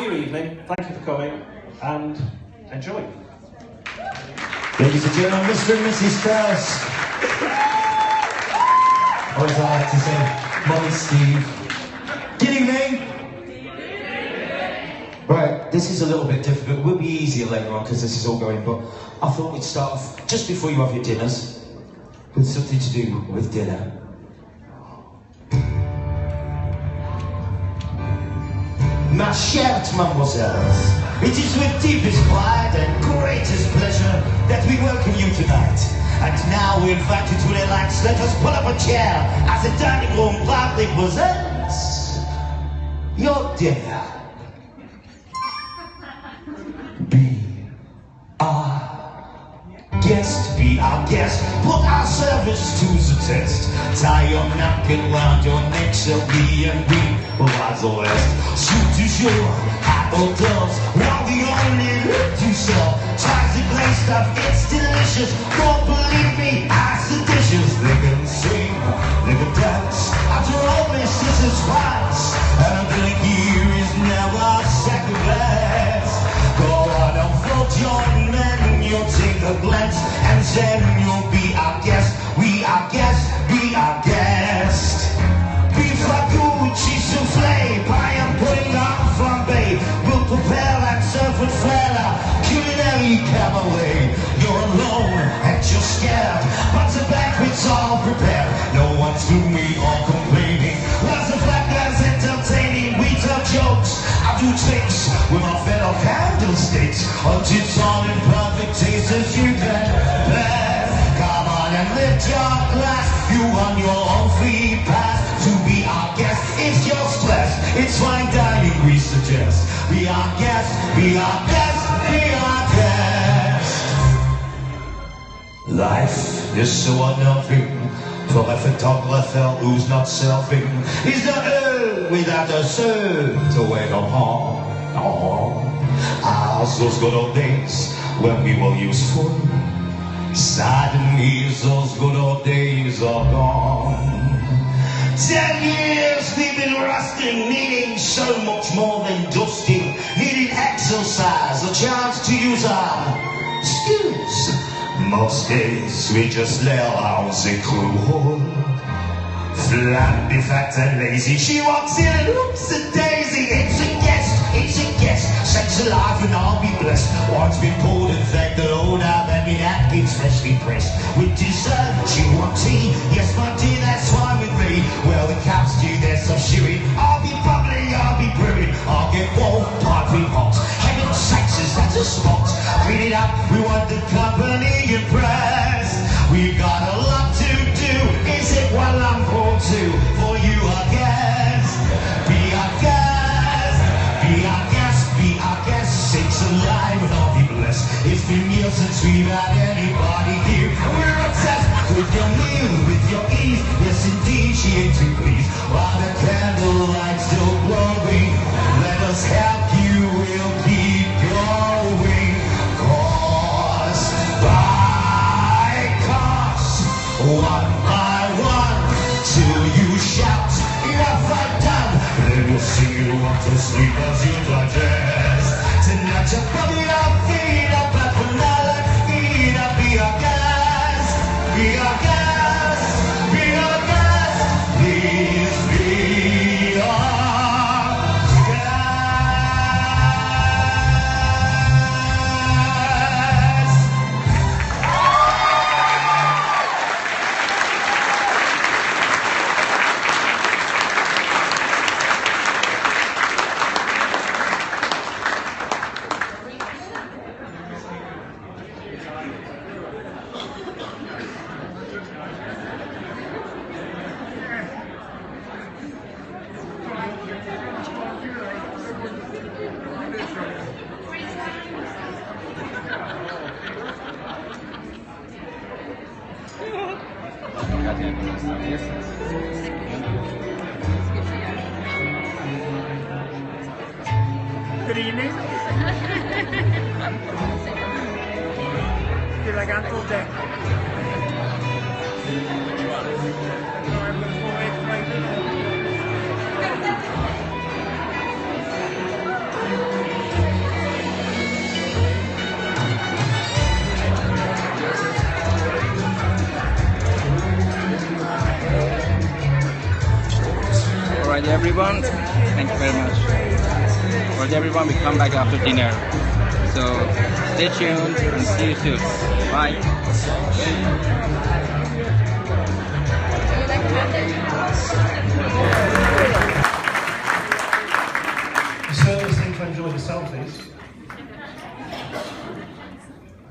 your evening. Thank you for coming and enjoy. Ladies and gentlemen, Mr. and Mrs. Strauss. Or as I like to say, Molly Steve. Good evening. Right, this is a little bit difficult. It will be easier later on because this is all going, but I thought we'd start off just before you have your dinners with something to do with dinner. Ma chère mademoiselles, it is with deepest pride and greatest pleasure that we welcome you tonight. And now we invite you to relax. Let us pull up a chair as the dining room proudly presents your dinner. Be our guest, put our service to the test. Tie your napkin round your neck, shall we and we will rise the rest. Soup du jour, hot hors d'oeuvres, ravioli to serve. Tries the glazed stuff, it's delicious. Don't believe me, ask the dishes. They can sing, they can dance. After all this is spice, and a drink here is never second best. Go on and float your men, you'll take a glance, and then you'll be our guest. We our guest, be our guest. Beef ragout, cheese soufflé, pie and pudding on flambe. We'll prepare and serve with flair, culinary cabaret. You're alone and you're scared, but the banquet's all prepared. No one's gloomy or complaining. Lots of laughter's entertaining. We tell jokes, I do tricks with our fellow candlesticks. Until it's all in perfect taste as you can bless. Come on and lift your glass. You on your own free pass to be our guest. It's your stress. It's fine dining we suggest. Be our guest, be our guest, be our guest. Life is so unnerving for a photographer who's not selfing. Is the earth without a soul to wait upon? Oh, those good old days when we were useful. Suddenly those good old days are gone. 10 years we've been rusting, needing so much more than dusting, needing exercise, a chance to use our skills. Most days we just lay around the crew, flabby, fat and lazy. She walks in and looks at Daisy. It's a guest, it's a guest. Sex alive and I'll be blessed. Once been pulled and thanked the Lord, now let me napkins freshly pressed. With dessert, she wants tea. Yes, my dear, that's fine with me. Well, the cows do their some shooting. I'll be bubbling, I'll be brewing. I'll get warm, piping hot. Heaven sakes, is that a spot? Clean it up, we want the company impressed. We've got a lot to do. Is it what I'm called to? For you, I guess. Be our guest. Be our guest. Be our guest. Sakes alive and I'll be blessed. It's been years since we've had anybody here. We're obsessed with your meal, with your ease. Yes, indeed, she ain't too pleased. While the candlelight still glowing, let us help you. We'll keep going. Cause by cause, one by one, till you shout, enough I'm done. Then we'll sing you up to sleep as you digest. Tonight you're probably our feet up at the night, feet up, be our guest, be our guest, be our guest, please be our guest. Good evening. Feel like I'm full day. I'm going to pull away from right now. the everyone. Thank you very much. For the everyone, we come back after dinner. So stay tuned and see you soon. Bye. You certainly seem to enjoy the selfies.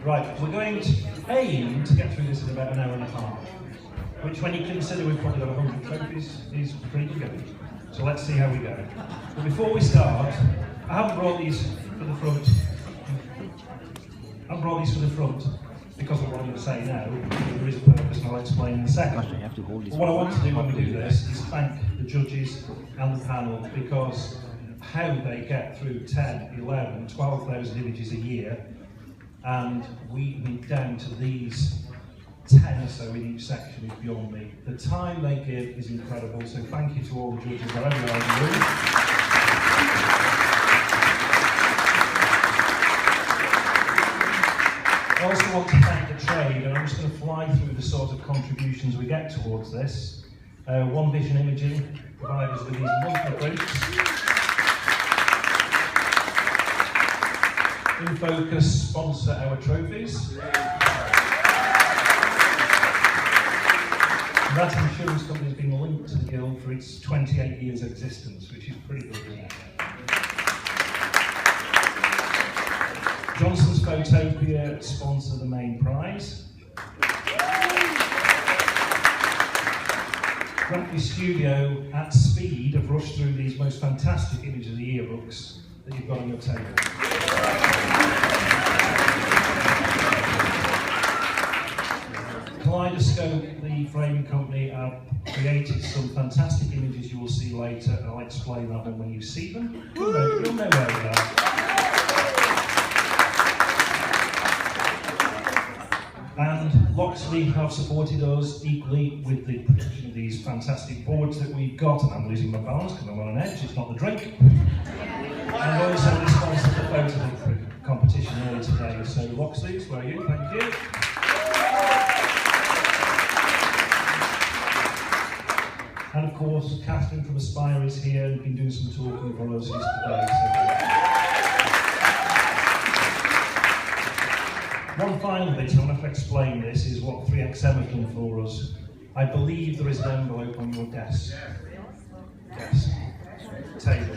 Right, we're going to aim to get through this in about an hour and a half, which when you consider we've probably got 100 trophies is pretty good. So let's see how we go. But before we start, I haven't brought these for the front. I brought these for the front because of what I'm going to say now. There is a purpose and I'll explain in a second. But what I want to do when we do this is thank the judges and the panel, because how they get through 10, 11, 12,000 images a year, and weeding it down to these 10 or so in each section is beyond me. The time they give is incredible, so thank you to all the judges wherever you are in the room. I also want to thank the trade, and I'm just going to fly through the sort of contributions we get towards this. One Vision Imaging provide us with these monthly prints. In Focus sponsor our trophies. That insurance company has been linked to the Guild for its 28 years existence, which is pretty good, isn't it? Johnson's Photopia sponsor the main prize. Graphic Studio at speed have rushed through these most fantastic images of the yearbooks that you've got on your table. Kaleidoscope, the framing company, have created some fantastic images you will see later, and I'll explain that one when you see them. You'll know where they are. And Loxley have supported us equally with the production of these fantastic boards that we've got, and I'm losing my balance because I'm on an edge, it's not the drink. And also they sponsored the photo competition earlier today, so Loxley's, where are you? Thank you. And of course, Catherine from Aspire is here and been doing some talking for us yesterday. One final bit, I want to explain this, is what 3XM have done for us. I believe there is an envelope on your desk. Yes. Table.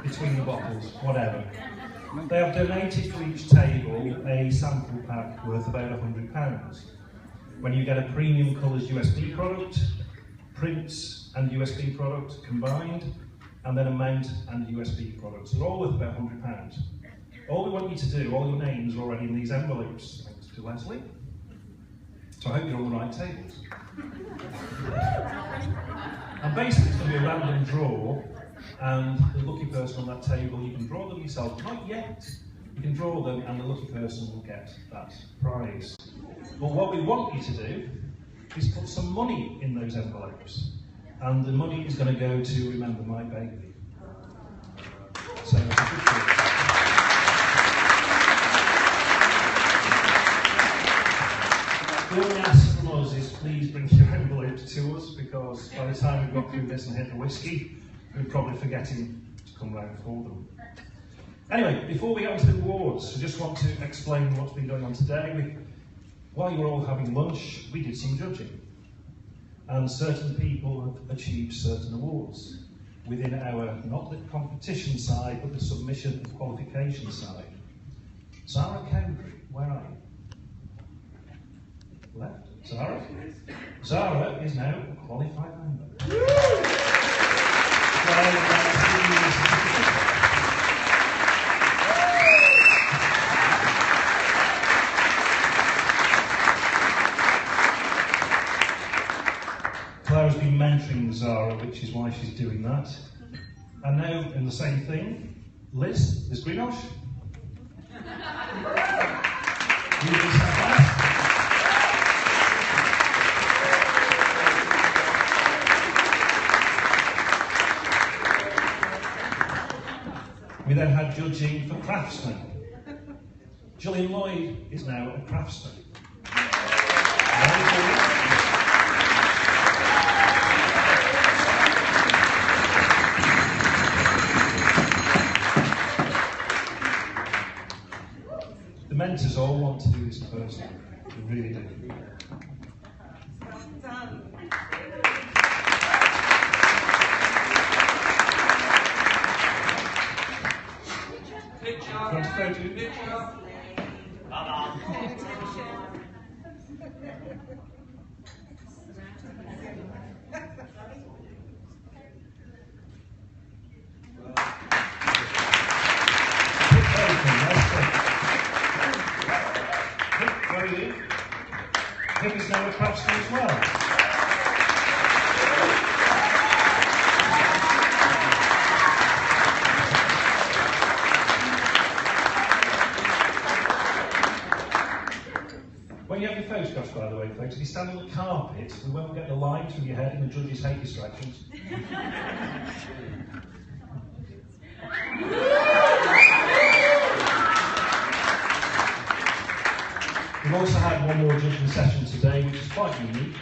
Between the bottles, whatever. They have donated for each table a sample pack worth about £100. When you get a premium colours USB product, prints and USB product combined, and then a mount and USB product. So they're all worth about £100. All we want you to do, all your names are already in these envelopes, thanks to Leslie. So I hope you're on the right tables. And basically it's going to be a random draw, and the lucky person on that table, you can draw them yourself. Not yet. You can draw them and the lucky person will get that prize. But what we want you to do is put some money in those envelopes. And the money is going to go to Remember My Baby. So it's a good thing. The only ask from us is please bring your envelopes to us, because by the time we've got through this and hit the whiskey, we're probably forgetting to come round for them. Anyway, before we get on to the awards, I just want to explain what's been going on today. While you were all having lunch, we did some judging. And certain people have achieved certain awards within our, not the competition side, but the submission and qualification side. Sarah Cowdrey, where are you? Left. Sarah? Sarah is now a qualified member. Clara's been mentoring Zara, which is why she's doing that. And now, in the same thing, Liz Greenosh. We then had judging for craftsmen. Gillian Lloyd is now a craftsman. Front photo. Where are you? Pip is now a craftsman as well. When you have your photographs, by the way, folks, if you stand on the carpet, we won't get the line through your head and the judges hate distractions. We've also had one more judging session today, which is quite unique.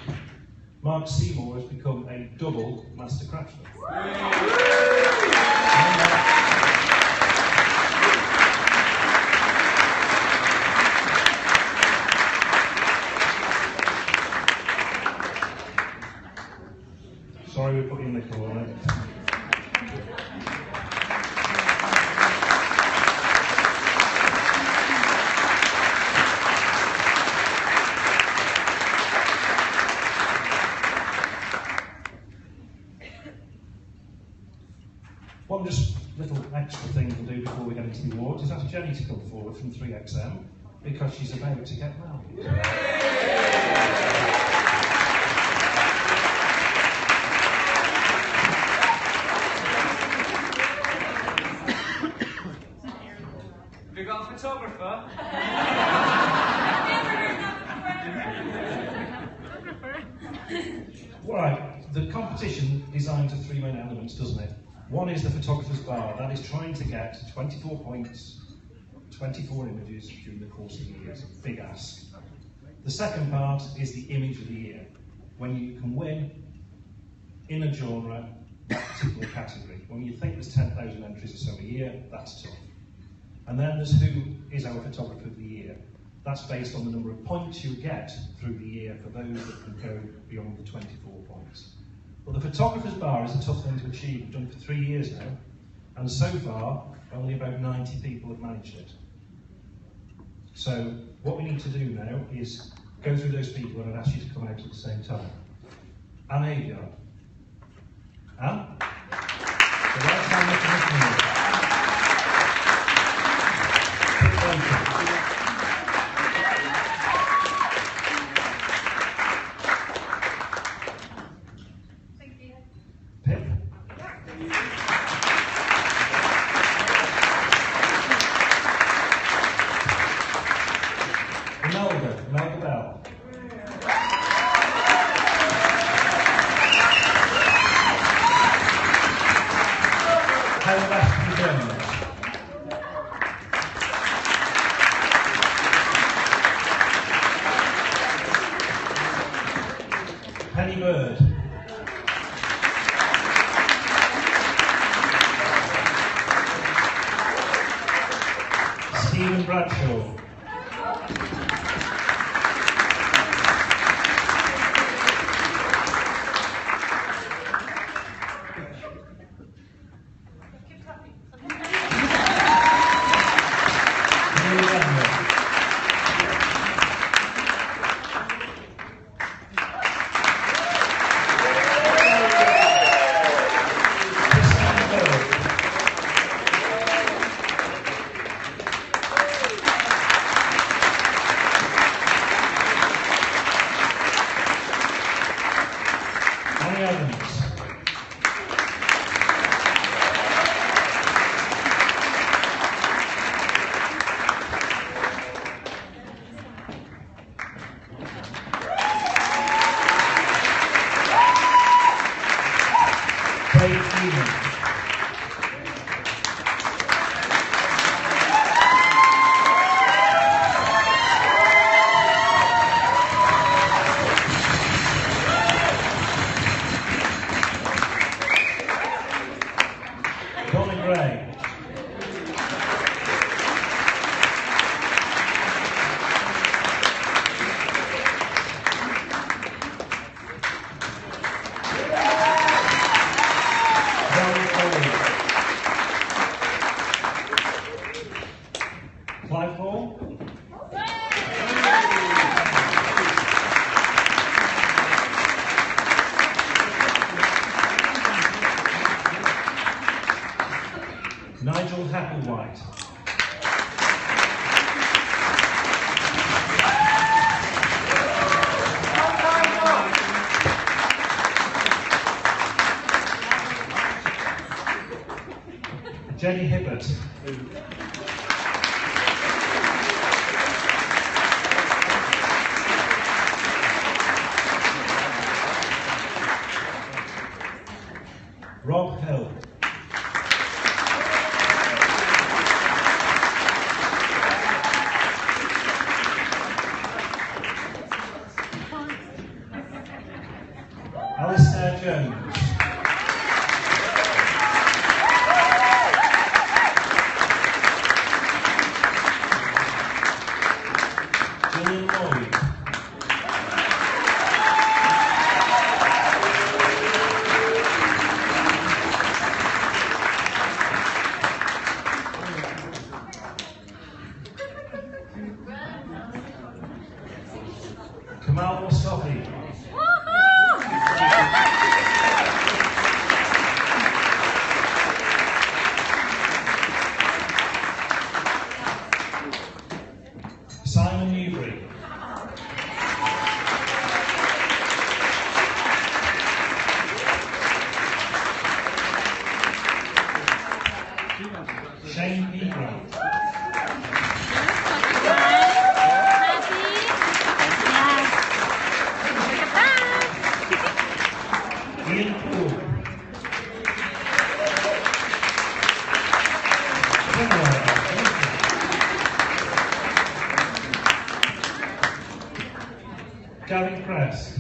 Mark Seymour has become a double master craftsman. Sorry we put you in the corner. One just little extra thing to do before we get into the awards is ask Jenny to come forward from 3XM because she's about to get married. Have you got a photographer? Right, the competition designs are three main elements, doesn't it? One is the photographer's bar, that is trying to get 24 points, 24 images during the course of the year. It's a big ask. The second part is the image of the year, when you can win in a genre, that particular category. When you think there's 10,000 entries or so a year, that's tough. And then there's who is our photographer of the year. That's based on the number of points you get through the year for those that can go beyond the 24 points. But the photographer's bar is a tough thing to achieve. We've done it for 3 years now, and so far, only about 90 people have managed it. So what we need to do now is go through those people, and I'd ask you to come out at the same time. Anne Aviard. Anne? The right hand recognition. Pip. Imelda Bell. How best you doing? Penny Bird. Stephen Bradshaw. Nigel Happlewhite. Jenny Hibbert. Rob Hill. Alistair Jones. Gillian Lloyd. Kamal Mustafi. Simon Newbury. Shane Ingram. Ian Poole. Gary Press.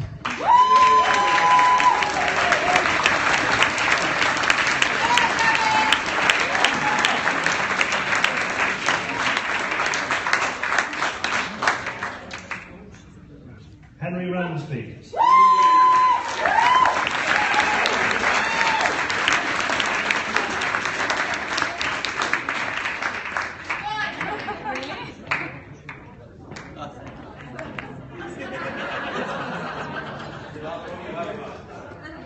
Henry Ramsby.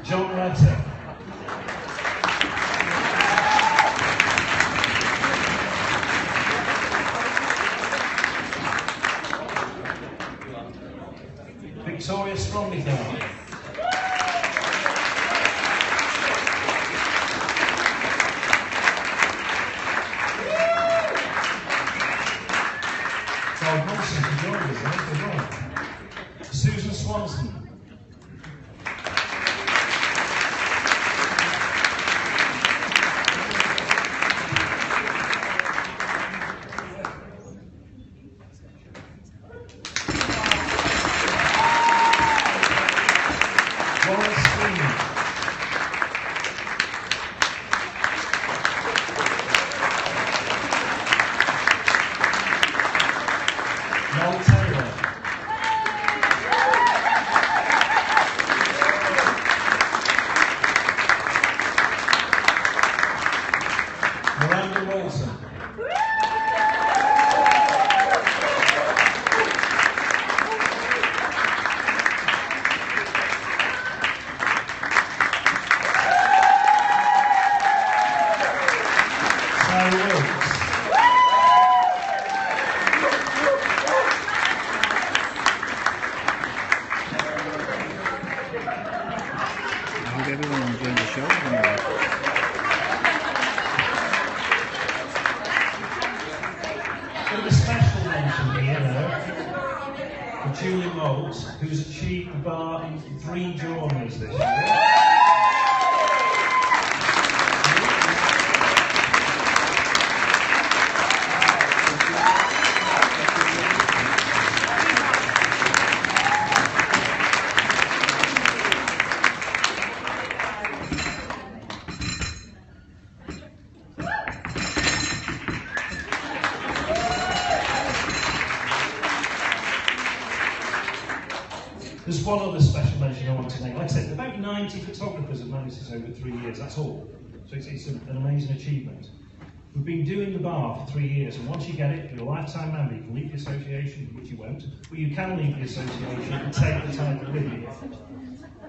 John Rutter. Victoria Stromley-Tharp. Todd Wilson for joining us as well. Susan Swanson. Noel Taylor. Miranda Wilson. Sarah Wilkes. I hope everyone enjoyed the show. With a special mention here, though, for Julie Moults, who's achieved the bar in 3 genres this year. There's one other special mention I want to make. Like I said, about 90 photographers have managed this over 3 years, that's all. So it's an amazing achievement. We've been doing the bar for 3 years, and once you get it, you're a lifetime member. You can leave the association, which you won't, but you can leave the association and take the title with you.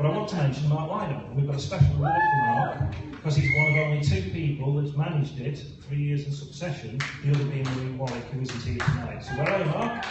But I want to mention Mark Lynham. We've got a special award for Mark, because he's one of only 2 people that's managed it 3 years in succession, the other being Marie Warwick, who isn't here tonight. So where are you, Mark?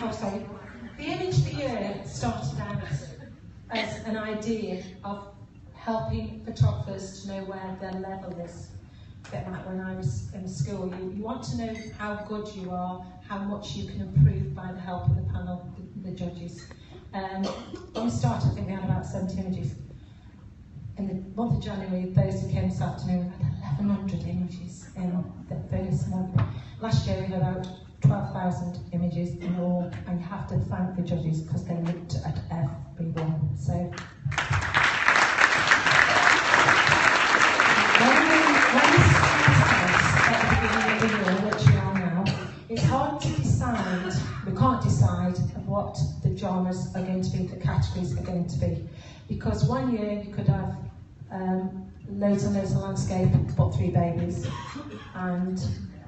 Oh, sorry. The Image of the Year started out as an idea of helping photographers to know where their level is. A bit like when I was in school, you want to know how good you are, how much you can improve by the help of the panel, the judges. When we started, I think we had about 70 images. In the month of January, those who came this afternoon had 1,100 images in the first month. Last year we had about 12,000 images in all, and you have to thank the judges because they looked at everyone. So when we started at the beginning of the year, which we are now, it's hard to decide. We can't decide what the genres are going to be, the categories are going to be, because one year you could have loads and loads of landscape but 3 babies, and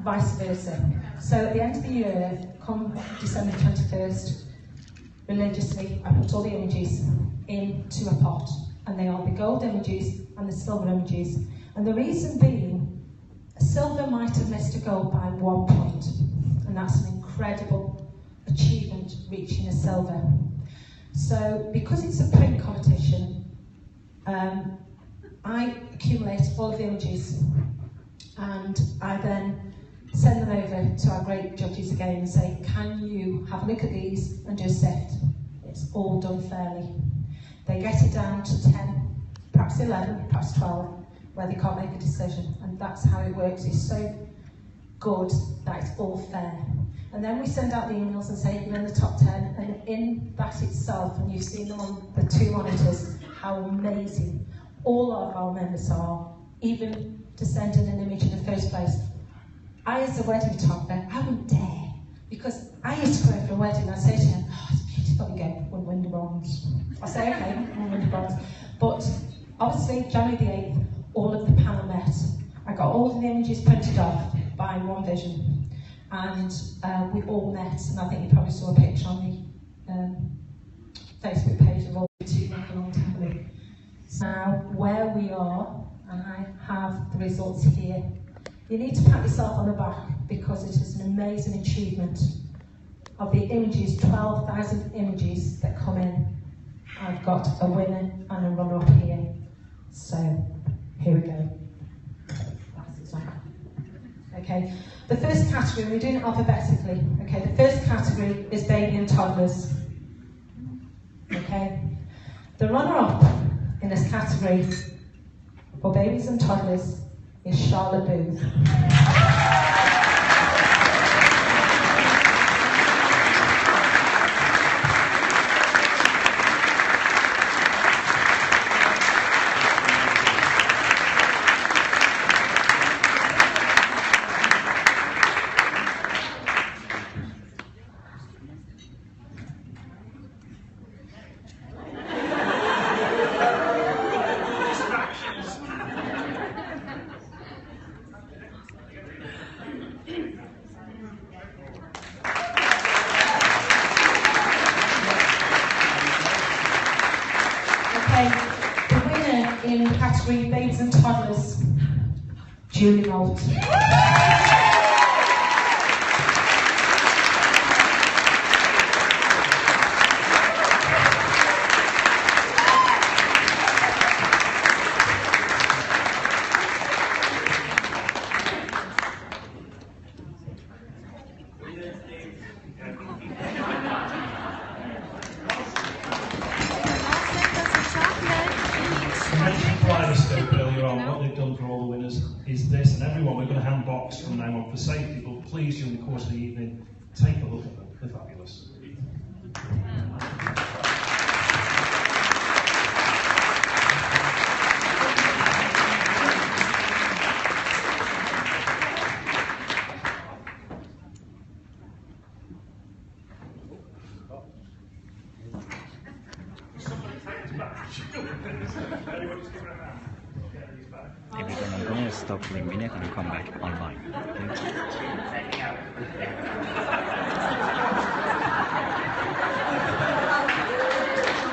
vice versa. So at the end of the year, come December 21st, religiously, I put all the images into a pot, and they are the gold images and the silver images. And the reason being, a silver might have missed a gold by 1 point, and that's an incredible achievement, reaching a silver. So because it's a print competition, I accumulate all of the images, and I then send them over to our great judges again and say, can you have a look at these and do a sift? It's all done fairly. They get it down to 10, perhaps 11, perhaps 12, where they can't make a decision, and that's how it works. It's so good that it's all fair. And then we send out the emails and say you're in the top 10, and in that itself, and you've seen them on the 2 monitors, how amazing all of our members are, even to send in an image in the first place. I, as a wedding photographer, I wouldn't dare, because I used to go for a wedding and I'd say to him, oh, it's beautiful, you go, we'll win the bronze. I say, okay, we'll win the bronze. But obviously, January the 8th, all of the panel met. I got all of the images printed off by One Vision, and we all met, and I think you probably saw a picture on the Facebook page of all the 2 not a long time ago. Now, where we are, and I have the results here, you need to pat yourself on the back, because it is an amazing achievement. Of the images, 12,000 images that come in, I've got a winner and a runner-up here. So, here we go. Okay, the first category, we're doing it alphabetically. Okay, the first category is baby and toddlers. Okay, the runner-up in this category for babies and toddlers is Charlotte Booth. In the category Babes and Toddlers, Julie Moult. What they've done for all the winners is this, and everyone, we're going to hand box from now on for safety, but please, during the course of the evening, take a look at them. They're fabulous. Everyone, I'm going to stop for a minute and come back online. Okay?